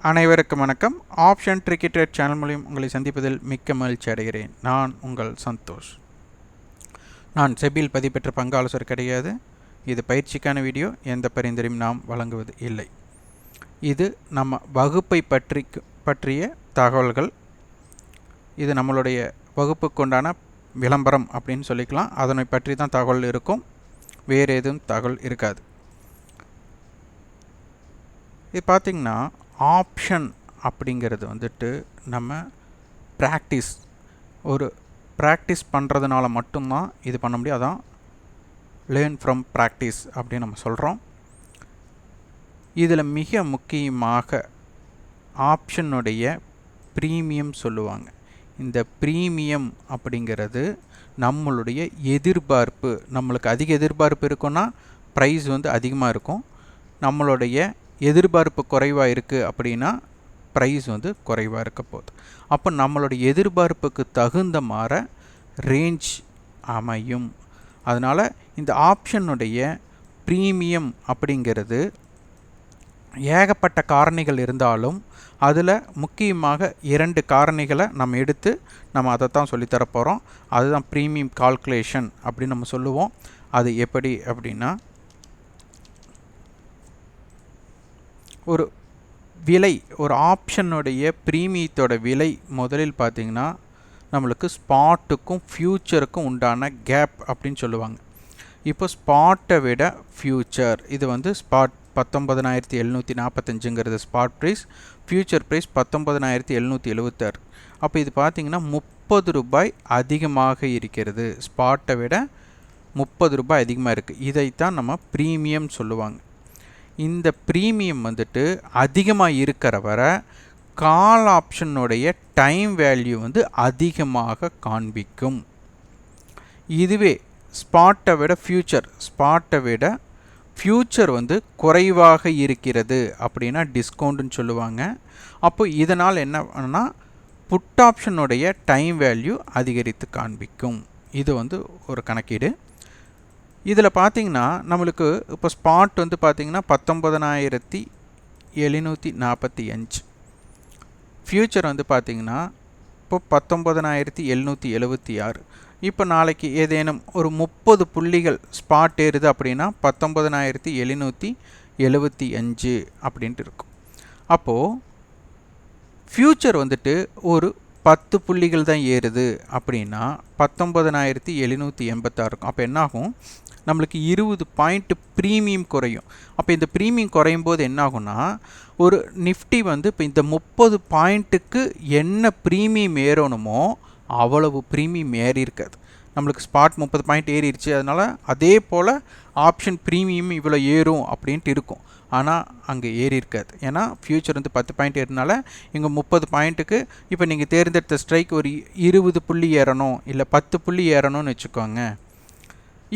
அனைவருக்கும் வணக்கம். Option tricky trade channel மூலம் உங்களை சந்திப்பதில் மிக்க மகிழ்ச்சி அடைகிறேன். நான் உங்கள் சந்தோஷ். நான் செபியில் பதிவு பெற்ற பங்கு ஆலோசகர் கிடையாது. இது பயிற்சிக்கான வீடியோ. எந்த பரிந்துரையும் நாம் வழங்குவது இல்லை. இது நம்ம வகுப்பை பற்றிய தகவல்கள். இது நம்மளுடைய வகுப்புக்குண்டான விளம்பரம் அப்படின்னு சொல்லிக்கலாம். அதனை பற்றி தான் தகவல் இருக்கும், வேறு எதுவும் தகவல் இருக்காது. இது பார்த்திங்கன்னா ஆப்ஷன் அப்படிங்கிறது வந்துட்டு நம்ம ப்ராக்டிஸ் பண்ணுறதுனால மட்டும்தான் இது பண்ண முடியும். அதான் லேர்ன் ஃப்ரம் ப்ராக்டிஸ் அப்படின்னு நம்ம சொல்கிறோம். இதில் மிக முக்கியமாக ஆப்ஷனுடைய ப்ரீமியம் சொல்லுவாங்க. இந்த ப்ரீமியம் அப்படிங்கிறது நம்மளுடைய எதிர்பார்ப்பு. நம்மளுக்கு அதிக எதிர்பார்ப்பு இருக்குன்னா ப்ரைஸ் வந்து அதிகமாக இருக்கும். நம்மளுடைய எதிர்பார்ப்பு குறைவாக இருக்குது அப்படின்னா ப்ரைஸ் வந்து குறைவாக இருக்க போகுது. அப்போ நம்மளுடைய எதிர்பார்ப்புக்கு தகுந்த மாதிரி ரேஞ்ச் அமையும். அதனால் இந்த ஆப்ஷனுடைய ப்ரீமியம் அப்படிங்கிறது ஏகப்பட்ட காரணிகள் இருந்தாலும் அதில் முக்கியமாக 2 காரணிகளை நம்ம எடுத்து நம்ம அதை தான் சொல்லித்தரப்போகிறோம். அதுதான் ப்ரீமியம் கால்குலேஷன் அப்படின்னு நம்ம சொல்லுவோம். அது எப்படி அப்படின்னா, ஒரு விலை, ஒரு ஆப்ஷனுடைய ப்ரீமியத்தோட விலை முதலில் பார்த்திங்கன்னா நம்மளுக்கு ஸ்பாட்டுக்கும் ஃப்யூச்சருக்கும் உண்டான கேப் அப்படின்னு சொல்லுவாங்க. இப்போ ஸ்பாட்டை விட ஃப்யூச்சர், இது வந்து ஸ்பாட் 19,745ங்கிறது ஸ்பாட் ப்ரைஸ், ஃப்யூச்சர் ப்ரைஸ் 19,776. அப்போ இது பார்த்திங்கன்னா 30 ரூபாய் அதிகமாக இருக்கிறது. ஸ்பாட்டை விட 30 ரூபாய் அதிகமாக இருக்குது. இதைத்தான் நம்ம ப்ரீமியம் சொல்லுவாங்க. இந்த ப்ரீமியம் வந்துட்டு அதிகமாக இருக்கிற வரை கால் ஆப்ஷனுடைய டைம் வேல்யூ வந்து அதிகமாக காண்பிக்கும். இதுவே ஸ்பாட்டை விட ஃப்யூச்சர் வந்து குறைவாக இருக்கிறது அப்படின்னா டிஸ்கவுண்ட்டுன்னு சொல்லுவாங்க. அப்போ இதனால் என்ன பண்ணால் புட் ஆப்ஷனுடைய டைம் வேல்யூ அதிகரித்து காண்பிக்கும். இது வந்து ஒரு கணக்கீடு. இதில் பார்த்திங்கன்னா நம்மளுக்கு இப்போ ஸ்பாட் வந்து பார்த்திங்கன்னா 19,745, ஃப்யூச்சர் வந்து பார்த்திங்கன்னா இப்போ 19,776. இப்போ நாளைக்கு ஏதேனும் ஒரு 30 புள்ளிகள் ஸ்பாட் ஏறுது அப்படின்னா 19,775 அப்படின்ட்டு இருக்கும். அப்போது ஃப்யூச்சர் வந்துட்டு ஒரு 10 புள்ளிகள் தான் ஏறுது அப்படின்னா 19,786 இருக்கும். அப்போ என்னாகும், நம்மளுக்கு 20 பாயிண்ட் ப்ரீமியம் குறையும். அப்போ இந்த ப்ரீமியம் குறையும் போது என்னாகும்னா, ஒரு நிஃப்டி வந்து இப்போ இந்த 30 பாயிண்ட்டுக்கு என்ன ப்ரீமியம் ஏறணுமோ அவ்வளவு ப்ரீமியம் ஏறி இருக்காது. நம்மளுக்கு ஸ்பாட் 30 பாயிண்ட் ஏறிடுச்சு, அதனால் அதே போல் ஆப்ஷன் ப்ரீமியம் இவ்வளோ ஏறும் அப்படின்ட்டு இருக்கும். ஆனால் அங்கே ஏறி இருக்காது. ஏன்னா ஃப்யூச்சர் வந்து 10 பாயிண்ட் ஏறினால இங்கே 30 பாயிண்ட்டுக்கு இப்போ நீங்கள் தேர்ந்தெடுத்த ஸ்ட்ரைக் ஒரு 20 புள்ளி ஏறணும் இல்லை 10 புள்ளி ஏறணும்னு வச்சுக்கோங்க.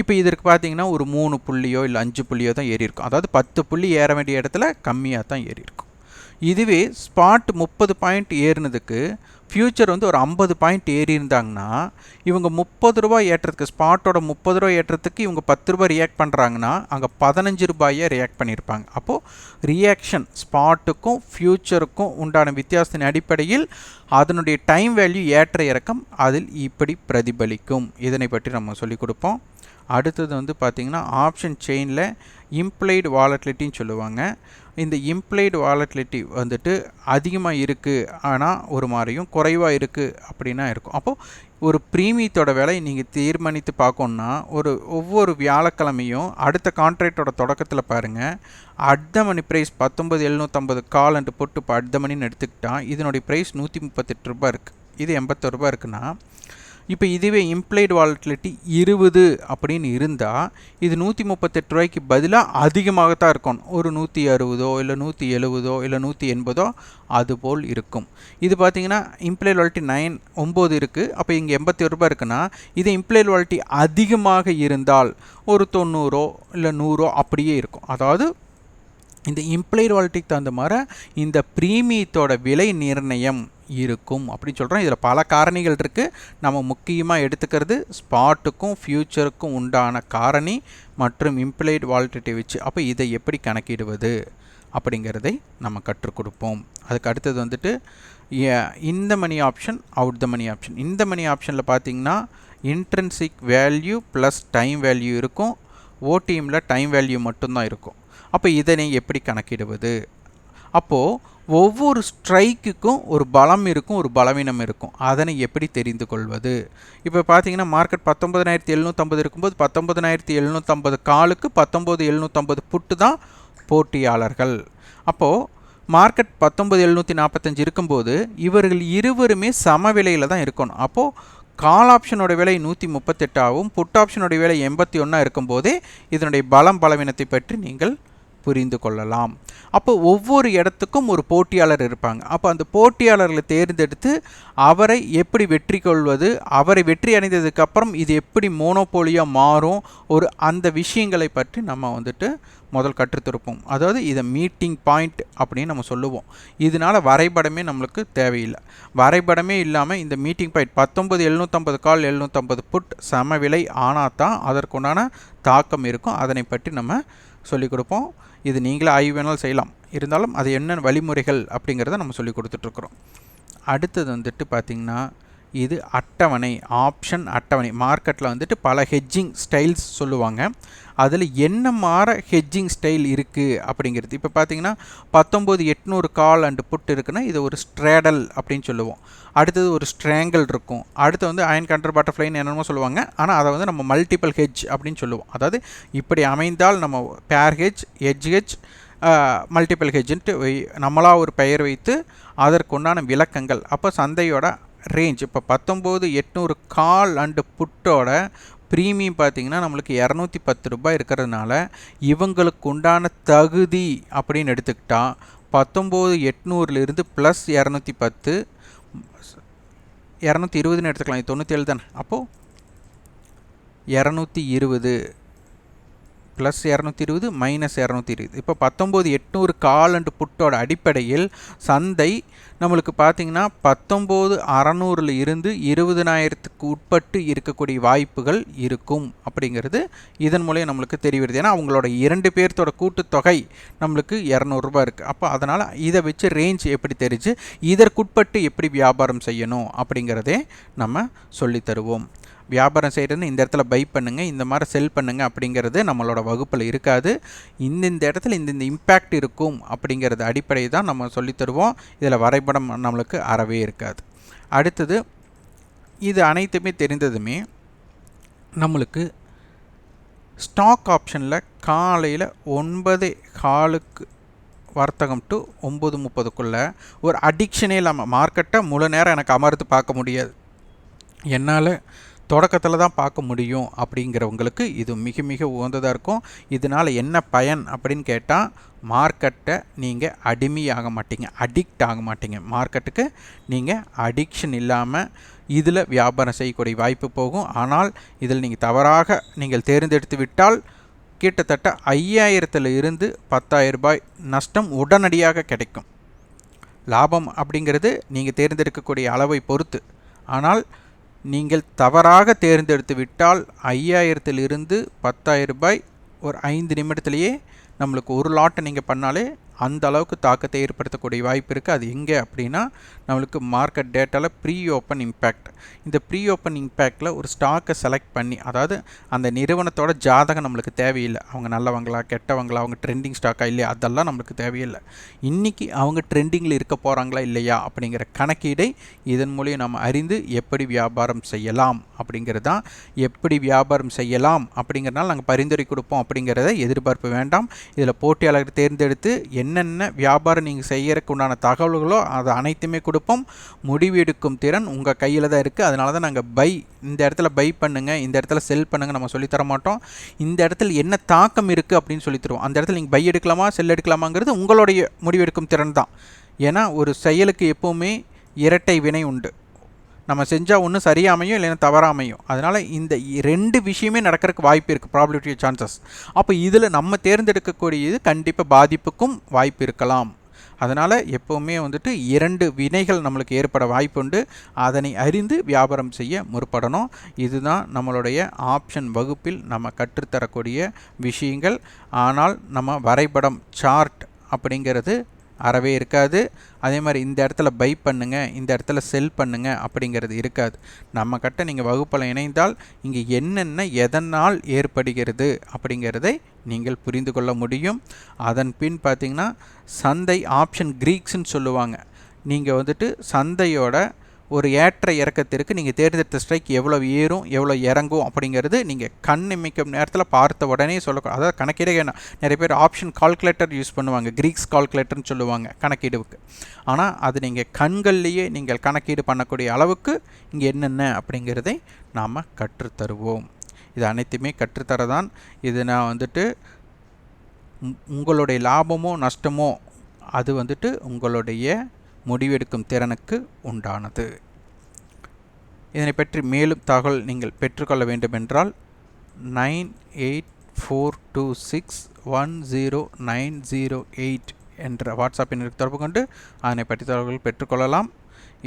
இப்போ இதற்கு பார்த்தீங்கன்னா ஒரு 3 புள்ளியோ இல்லை 5 புள்ளியோ தான் ஏறி இருக்கும். அதாவது 10 புள்ளி ஏற வேண்டிய இடத்துல கம்மியாக தான் ஏறி இருக்கும். இதுவே ஸ்பாட் 30 பாயிண்ட் ஏறினதுக்கு ஃப்யூச்சர் வந்து ஒரு 50 பாயிண்ட் ஏறி இருந்தாங்கன்னா இவங்க 30 ரூபாய் ஏற்றத்துக்கு, ஸ்பாட்டோட 30 ரூபாய் ஏற்றத்துக்கு இவங்க 10 ரூபாய் ரியாக்ட் பண்ணுறாங்கன்னா அங்கே 15 ரூபாயை ரியாக்ட் பண்ணியிருப்பாங்க. அப்போது ரியாக்ஷன் ஸ்பாட்டுக்கும் ஃப்யூச்சருக்கும் உண்டான வித்தியாசத்தின் அடிப்படையில் அதனுடைய டைம் வேல்யூ ஏற்ற இறக்கம் அதில் இப்படி பிரதிபலிக்கும். இதனை பற்றி நம்ம சொல்லிக் கொடுப்போம். அடுத்தது வந்து பார்த்திங்கன்னா ஆப்ஷன் செயினில் இம்ப்ளைடு வாலட்டிலிட்டின்னு சொல்லுவாங்க. இந்த இம்ப்ளைடு வாலட்டிலிட்டி வந்துட்டு அதிகமாக இருக்குது ஆனால் ஒரு மாதிரியும் குறைவாக இருக்குது அப்படின்னா இருக்கும். அப்போது ஒரு ப்ரீமியத்தோட விலை நீங்கள் தீர்மானித்து பார்க்கணுன்னா ஒவ்வொரு வியாழக்கிழமையும் அடுத்த கான்ட்ராக்டோட தொடக்கத்தில் பாருங்கள், அட் த மணி ப்ரைஸ் 19,750 கால்ன்ட்டு போட்டு இப்போ அட் த மணின்னு எடுத்துக்கிட்டால் இதனுடைய ப்ரைஸ் 138 ரூபாய் இருக்குது. இது 81 ரூபாய் இருக்குன்னா, இப்போ இதுவே இம்ப்ளைடு வாலட்டிலிட்டி 20 அப்படின்னு இருந்தால் இது 138 ரூபாய்க்கு பதிலாக அதிகமாகத்தான் இருக்கும். ஒரு 160 இல்லை 170 இல்லை 180 அதுபோல் இருக்கும். இது பார்த்திங்கன்னா இம்ப்ளைடு வாலட்டி 9 இருக்குது. அப்போ இங்கே 81 ரூபாய் இருக்குன்னா இது இம்ப்ளைடு வாலட்டி அதிகமாக இருந்தால் ஒரு 90 இல்லை 100 அப்படியே இருக்கும். அதாவது இந்த இம்ப்ளைடு வாலட்டிக்கு தகுந்த மாதிரி இந்த ப்ரீமியத்தோட விலை நிர்ணயம் இருக்கும் அப்படின்னு சொல்கிறோம். இதில் பல காரணிகள் இருக்குது. நம்ம முக்கியமாக எடுத்துக்கிறது ஸ்பாட்டுக்கும் ஃப்யூச்சருக்கும் உண்டான காரணி மற்றும் இம்ப்ளைடு வாலட்டிலிட்டி வச்சு. அப்போ இதை எப்படி கணக்கிடுவது அப்படிங்கிறதை நம்ம கற்றுக் கொடுப்போம். அதுக்கு அடுத்தது வந்துட்டு இந்த money option, out the money option. இந்த மணி ஆப்ஷனில் பார்த்தீங்கன்னா intrinsic value plus time value இருக்கும். ஓடிஎம்மில் டைம் வேல்யூ மட்டும்தான் இருக்கும். அப்போ இதனை எப்படி கணக்கிடுவது? அப்போது ஒவ்வொரு ஸ்ட்ரைக்குக்கும் ஒரு பலம் இருக்கும், ஒரு பலவீனம் இருக்கும். அதனை எப்படி தெரிந்து கொள்வது? இப்போ பார்த்தீங்கன்னா மார்க்கெட் 19,750 இருக்கும்போது 19,750 காலுக்கு 19,750 புட்டு தான் போட்டியாளர்கள். அப்போது மார்க்கெட் 19,745 இருக்கும்போது இவர்கள் இருவருமே சம விலையில் தான் இருக்கணும். அப்போது கால் ஆப்ஷனோட விலை 138 ஆகும், புட் ஆப்ஷனோட விலை 81 இருக்கும்போதே இதனுடைய பலம் பலவீனத்தை பற்றி நீங்கள் புரிந்து கொள்ளலாம். அப்போ ஒவ்வொரு இடத்துக்கும் ஒரு போட்டியாளர் இருப்பாங்க. அப்போ அந்த போட்டியாளர்களை தேர்ந்தெடுத்து அவரை எப்படி வெற்றி கொள்வது, அவரை வெற்றி அடைந்ததுக்கு அப்புறம் இது எப்படி மோனோபோலியாக மாறும், ஒரு அந்த விஷயங்களை பற்றி நம்ம வந்துட்டு முதல் கற்றுத்திருப்போம். அதாவது இதை மீட்டிங் பாயிண்ட் அப்படின்னு நம்ம சொல்லுவோம். இதனால் வரைபடமே நம்மளுக்கு தேவையில்லை. வரைபடமே இல்லாமல் இந்த மீட்டிங் பாயிண்ட் 19,750 கால் 750 புட் சம விலை ஆனால் தான் அதற்குண்டான தாக்கம் இருக்கும். அதனை பற்றி நம்ம சொல்லிக் கொடுப்போம். இது நீங்களே ஆய்வு வேணாலும் செய்யலாம். இருந்தாலும் அது என்ன வழிமுறைகள் அப்படிங்கிறத நம்ம சொல்லி கொடுத்துட்ருக்குறோம். அடுத்தது வந்துட்டு பார்த்திங்கன்னா இது அட்டவணை, ஆப்ஷன் அட்டவணை. மார்க்கெட்டில் வந்துட்டு பல ஹெட்ஜிங் ஸ்டைல்ஸ் சொல்லுவாங்க. அதில் என்ன மாற ஹெட்ஜிங் ஸ்டைல் இருக்குது அப்படிங்கிறது. இப்போ பார்த்தீங்கன்னா 19,800 கால் அண்டு புட் இருக்குன்னா இது ஒரு ஸ்ட்ரேடல் அப்படின்னு சொல்லுவோம். அடுத்தது ஒரு ஸ்ட்ரேங்கிள் இருக்கும். அடுத்து வந்து அயன் கண்டர் பட்டர்ஃப்ளைன்னு என்னென்னமோ சொல்லுவாங்க. ஆனால் அதை வந்து நம்ம மல்டிபிள் ஹெட்ஜ் அப்படின்னு சொல்லுவோம். அதாவது இப்படி அமைந்தால் நம்ம பேர் ஹெட்ஜ், எட்ஜ் ஹெட்ஜ், மல்டிபிள் ஹெட்ஜுன்ட்டு நம்மளாக ஒரு பெயர் வைத்து அதற்குண்டான விளக்கங்கள். அப்போ சந்தையோட ரேஞ்ச் இப்போ 19,800 கால் அண்டு புட்டோட ப்ரீமியம் பார்த்திங்கன்னா நம்மளுக்கு 210 ரூபாய் இருக்கிறதுனால இவங்களுக்கு உண்டான தகுதி அப்படின்னு எடுத்துக்கிட்டால் 19,800லிருந்து ப்ளஸ் 210, 220ன்னு எடுத்துக்கலாம். இது 97 தானே. அப்போது 220 ப்ளஸ் 220 மைனஸ் 220. இப்போ 19,800 கால் அண்டு புட்டோட அடிப்படையில் சந்தை நம்மளுக்கு பார்த்திங்கன்னா 19,600ல் இருந்து 20,000க்கு உட்பட்டு இருக்கக்கூடிய வாய்ப்புகள் இருக்கும் அப்படிங்கிறது இதன் மூலம் நம்மளுக்கு தெரிய வருது. ஏன்னா அவங்களோட 2 பேர்த்தோட கூட்டுத்தொகை நம்மளுக்கு 200 ரூபாய் இருக்குது. அப்போ அதனால் இதை வச்சு ரேஞ்ச் எப்படி தெரிஞ்சு இதற்குட்பட்டு எப்படி வியாபாரம் செய்யணும் அப்படிங்கிறதே நம்ம சொல்லித்தருவோம். வியாபாரம் செய்கிறதுன்னு இந்த இடத்துல பை பண்ணுங்கள், இந்த மாதிரி செல் பண்ணுங்கள் அப்படிங்கிறது நம்மளோட வகுப்பில் இருக்காது. இந்த இடத்துல இந்த இம்பேக்ட் இருக்கும் அப்படிங்கிறது அடிப்படை தான் நம்ம சொல்லித்தருவோம். இதில் வரைபடம் நம்மளுக்கு அறவே இருக்காது. அடுத்தது இது அனைத்துமே தெரிந்ததுமே நம்மளுக்கு ஸ்டாக் ஆப்ஷனில் காலையில் 9:15 வர்த்தகம் டு 9:30க்குள்ளே ஒரு அடிக்ஷனே இல்லாமல் மார்க்கெட்டை முழு நேரம் எனக்கு அமர்ந்து பார்க்க முடியாது, என்னால் தொடக்கத்தில் தான் பார்க்க முடியும் அப்படிங்கிறவங்களுக்கு இது மிக மிக உகந்ததாக இருக்கும். இதனால் என்ன பயன் அப்படின்னு கேட்டால் மார்க்கெட்டை நீங்கள் அடிமையாக மாட்டீங்க, அடிக்ட் ஆக மாட்டீங்க. மார்க்கெட்டுக்கு நீங்கள் அடிக்ஷன் இல்லாமல் இதில் வியாபாரம் செய்யக்கூடிய வாய்ப்பு போகும். ஆனால் இதில் நீங்கள் தவறாக நீங்கள் தேர்ந்தெடுத்து விட்டால் கிட்டத்தட்ட 5,000 இருந்து 10,000 ரூபாய் நஷ்டம் உடனடியாக கிடைக்கும். லாபம் அப்படிங்கிறது நீங்கள் தேர்ந்தெடுக்கக்கூடிய அளவை பொறுத்து. ஆனால் நீங்கள் தவறாக தேர்ந்தெடுத்து விட்டால் 5,000 இருந்து 10,000 ரூபாய் ஒரு 5 நிமிடத்திலேயே நம்மளுக்கு ஒரு லாட்டை நீங்கள் பண்ணாலே அந்த அளவுக்கு தாக்கத்தை ஏற்படுத்தக்கூடிய வாய்ப்பு இருக்குது. அது எங்கே அப்படின்னா நம்மளுக்கு மார்க்கெட் டேட்டாவில் ப்ரீ ஓப்பன் இம்பேக்ட். இந்த ப்ரீ ஓப்பன் இம்பேக்டில் ஒரு ஸ்டாக்கை செலக்ட் பண்ணி, அதாவது அந்த நிறுவனத்தோட ஜாதகம் நம்மளுக்கு தேவையில்லை. அவங்க நல்லவங்களா கெட்டவங்களா, அவங்க ட்ரெண்டிங் ஸ்டாக்காக இல்லையா, அதெல்லாம் நம்மளுக்கு தேவையில்லை. இன்றைக்கி அவங்க ட்ரெண்டிங்கில் இருக்க போகிறாங்களா இல்லையா அப்படிங்கிற கணக்கீடை இதன் மூலியம் நம்ம அறிந்து எப்படி வியாபாரம் செய்யலாம் அப்படிங்கிறது தான். எப்படி வியாபாரம் செய்யலாம் அப்படிங்கிறனால நாங்கள் பரிந்துரை கொடுப்போம் அப்படிங்கிறத எதிர்பார்ப்பு வேண்டாம். இதில் போட்டியாளர்கள் தேர்ந்தெடுத்து என்னென்ன வியாபாரம் நீங்கள் செய்யறதுக்கு உண்டான தகவல்களோ அதை அனைத்துமே கொடுப்போம். முடிவு எடுக்கும் திறன் உங்கள் கையில் தான் இருக்குது. அதனால தான் நாங்கள் இந்த இடத்துல பை பண்ணுங்கள், இந்த இடத்துல செல் பண்ணுங்கள் நம்ம சொல்லித்தர மாட்டோம். இந்த இடத்துல என்ன தாக்கம் இருக்குது அப்படின்னு சொல்லி தருவோம். அந்த இடத்துல நீங்கள் பை எடுக்கலாமா செல் எடுக்கலாமாங்கிறது உங்களுடைய முடிவெடுக்கும் திறன் தான். ஏன்னா ஒரு செயலுக்கு எப்போவுமே இரட்டை வினை உண்டு. நம்ம செஞ்சால் ஒன்று சரியாக அமையும், இல்லைன்னா தவறாக அமையும். அதனால் இந்த 2 விஷயமே நடக்கிறதுக்கு வாய்ப்பு இருக்குது, ப்ராபபிலிட்டி சான்சஸ். அப்போ இதில் நம்ம தேர்ந்தெடுக்கக்கூடியது கண்டிப்பாக பாதிப்புக்கும் வாய்ப்பு இருக்கலாம். அதனால் எப்போவுமே வந்துட்டு 2 வினைகள் நம்மளுக்கு ஏற்பட வாய்ப்பு உண்டு. அதனை அறிந்து வியாபாரம் செய்ய முற்படணும். இதுதான் நம்மளுடைய ஆப்ஷன் வகுப்பில் நம்ம கற்றுத்தரக்கூடிய விஷயங்கள். ஆனால் நம்ம வரைபடம் சார்ட் அப்படிங்கிறது அறவே இருக்காது. அதே மாதிரி இந்த இடத்துல பை பண்ணுங்க, இந்த இடத்துல செல் பண்ணுங்க அப்படிங்கிறது இருக்காது. நம்ம கிட்ட நீங்கள் வகுப்பில் இணைந்தால் இங்கே என்னென்ன எதனால் ஏற்படுகிறது அப்படிங்கிறதை நீங்கள் புரிந்து கொள்ள முடியும். அதன் பின் பார்த்தீங்கன்னா சந்தை ஆப்ஷன் கிரீக்ஸ்ன்னு சொல்லுவாங்க. நீங்கள் வந்துட்டு சந்தையோட ஒரு ஏற்ற இறக்கத்திற்கு நீங்கள் தேர்ந்தெடுத்த ஸ்ட்ரைக் எவ்வளோ ஏறும் எவ்வளோ இறங்கும் அப்படிங்கிறது நீங்கள் கண் இமைக்கும் நேரத்தில் பார்த்த உடனே சொல்லக்கூடாது. அதாவது கணக்கீடு நிறைய பேர் ஆப்ஷன் கால்குலேட்டர் யூஸ் பண்ணுவாங்க, கிரீக்ஸ் கால்குலேட்டர்னு சொல்லுவாங்க கணக்கீடுக்கு. ஆனால் அது நீங்கள் கண்கள்லேயே நீங்கள் கணக்கீடு பண்ணக்கூடிய அளவுக்கு இங்கே என்னென்ன அப்படிங்கிறதை நாம் கற்றுத்தருவோம். இது அனைத்துமே கற்றுத்தரதான். இது நான் வந்துட்டு உங்களுடைய லாபமோ நஷ்டமோ அது வந்துட்டு உங்களுடைய முடிவெடுக்கும் திறனுக்கு உண்டானது. இதனை பற்றி மேலும் தகவல் நீங்கள் பெற்றுக்கொள்ள வேண்டுமென்றால் 9842610908 என்ற வாட்ஸ்அப் எண்ணிற்கு தொடர்பு கொண்டு அதனை பற்றி தகவல்கள் பெற்றுக்கொள்ளலாம்.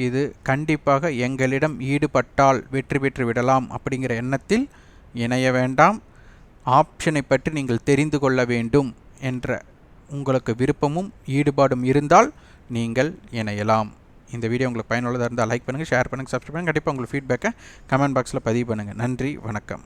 இது கண்டிப்பாக எங்களிடம் ஈடுபட்டால் வெற்றி பெற்று விடலாம் அப்படிங்கிற எண்ணத்தில் இணைய வேண்டாம். ஆப்ஷனை பற்றி நீங்கள் தெரிந்து கொள்ள வேண்டும் என்ற உங்களுக்கு விருப்பமும் ஈடுபாடும் இருந்தால் நீங்கள் இணையலாம். இந்த வீடியோ உங்களுக்கு பயனுள்ளதாக இருந்தால் லைக் பண்ணுங்கள், ஷேர் பண்ணுங்கள், சப்ஸ்கிரைப் பண்ணுங்கள். கண்டிப்பாக உங்களுக்கு ஃபீட்பேக்கை கமெண்ட் பாக்ஸில் பதிவு பண்ணுங்கள். நன்றி, வணக்கம்.